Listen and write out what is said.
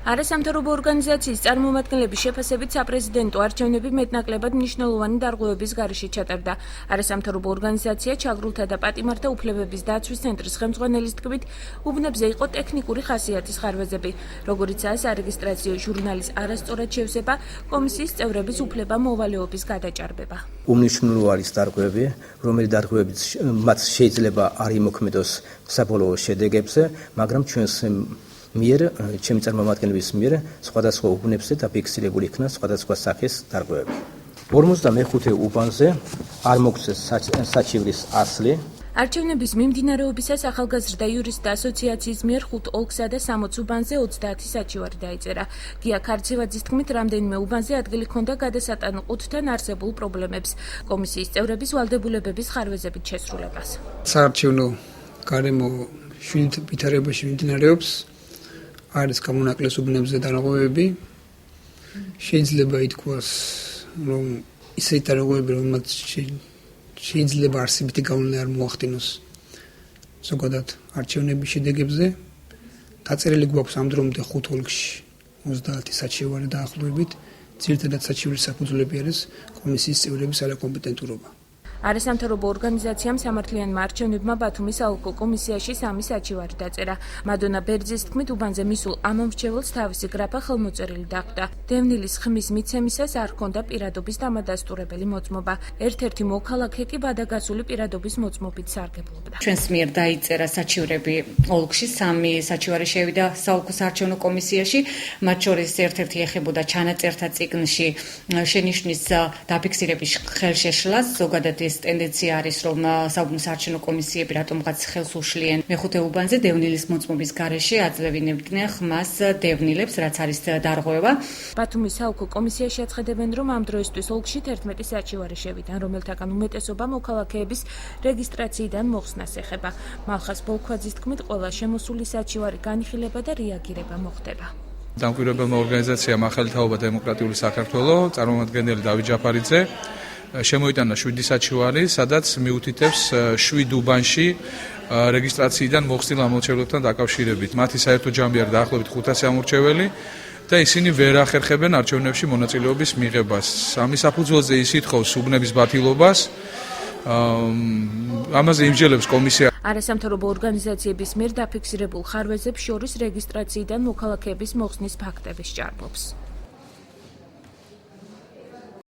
არასამთავრობო ორგანიზაციის წარმომადგენლების შეფასებით საპრეზიდენტო არჩევნები მეტნაკლებად მნიშვნელოვანი დარღვევების გარეშე ჩატარდა. არასამთავრობო ორგანიზაცია ჩაგრულთა და პატიმართა უფლებების დაცვის ცენტრის ხელმძღვანელის თქმით, უბნებზე იყო ტექნიკური ხასიათის ხარვეზები, როგორიცაა სარეგისტრაციო ჟურნალის არასწორად შევსება, კომისიის წევრების უფლება მოვალეობის გადაჭარბება. უმნიშვნელო არის დარღვევები, რომელიც დარღვევებით მათ შეიძლება არ იმოქმედოს საბოლოო შედეგებზე, მაგრამ ჩვენს მიერ ჩემი წარმომადგენლების მიერ სხვადასხვა უბნებზე დაფიქსირებული იქნა სხვადასხვა სახის დარღვევები. 55 უბანზე არ მოგვცეს საჩივრის ასლი. არჩევნების მიმდინარეობისას ახალგაზრდა იურისტთა ასოციაციის მიერ 5 ოლქსა და 60 უბანზე 30 საჩივარი დაიწერა. გია ქარცევაძის თქმით, რამდენიმე უბანზე ადგილი ჰქონდა გადასატანყუთან არსებულ პრობლემებს, კომისიის წევრების ვალდებულებების ხარვეზებით შესრულებას. საარჩევნო გარემო ვითარებაში მიმდინარეობს. არის გამონაკლეს უბნებზე დარღვევები. შეიძლება ითქვას, რომ ისეთი დარღვევები, რომელმაც შეიძლება არსებითი გავლენა არ მოახდინოს ზოგადად არჩევნების შედეგებზე. დაწერილი გვაქვს ამ დრომდე 5 ოლქში 30 საჩივარი დაახლოებით. ძირითადად საჩივრის საფუძვლები არის კომისიის წევრების არაკომპეტენტურობა. არასამთავრობო ორგანიზაციამ სამართლიანმა არჩევნებმა ბათუმის საოლქო კომისიაში 3 საჩივარი დაწერა. მადონა ბერძის თქმით, უბანზე მისულ ამომრჩეველს თავისი გრაფა ხელმოწერილი დახვდა. დევნილის ხმის მიცემისას არ ჰქონდა პირადობის დამადასტურებელი მოწმობა. ერთ-ერთი მოქალაქე კი ბადაგასული პირადობის მოწმობით სარგებლობდა. ჩვენს მიერ დაიწერა საჩივრები ოლქში, 3 საჩივარი შევიდა საოლქო საარჩევნო კომისიაში, მათ შორის ერთ-ერთი ეხებოდა ჩანაწერთა წიგნში შენიშვნის დაფიქსირების ხელშეშლას. ზოგადად ეს ტენდენცია არის, რომ საუბნო საარჩევნო კომისიები რატომღაც ხელს უშლიან მეხუთე უბანზე დევნილის მოწმობის გარეშე აძლევინებდნენ ხმას დევნილებს, რაც არის დარღვევა. ბათუმის საოლქო კომისიაში აცხადებენ, რომ ამ დროისთვის ოლქში 11 საჩივარი შევიდან, რომელთაგან უმეტესობა მოქალაქეების რეგისტრაციიდან მოხსნას ეხება. მალხას ბოლქვაძის თქმით, ყველა შემოსული საჩივარი განიხილება და რეაგირება მოხდება. დამკვირვებელმა ორგანიზაციამ ახალი თაობა დემოკრატიული საქართველო, წარმომადგენელი დავით ჯაფარიძე შემოიტანა 7 საჩივარი, სადაც მიუთითებს 7 უბანში რეგისტრაციიდან მოხსნილ ამორჩეველებთან დაკავშირებით. მათი საერთო ჯამი არის დაახლოებით 500 ამორჩეველი და ისინი ვერ ახერხებენ არჩევნებში მონაწილეობის მიღებას. ამის საფუძველზე ის ითხოვს უბნების ბათილობას. ამაზე იმსჯელებს კომისია. არასამთავრობო ორგანიზაციების მიერ დაფიქსირებულ ხარვეზებს შორის რეგისტრაციიდან მოქალაქეების მოხსნის ფაქტები სჭარბობს.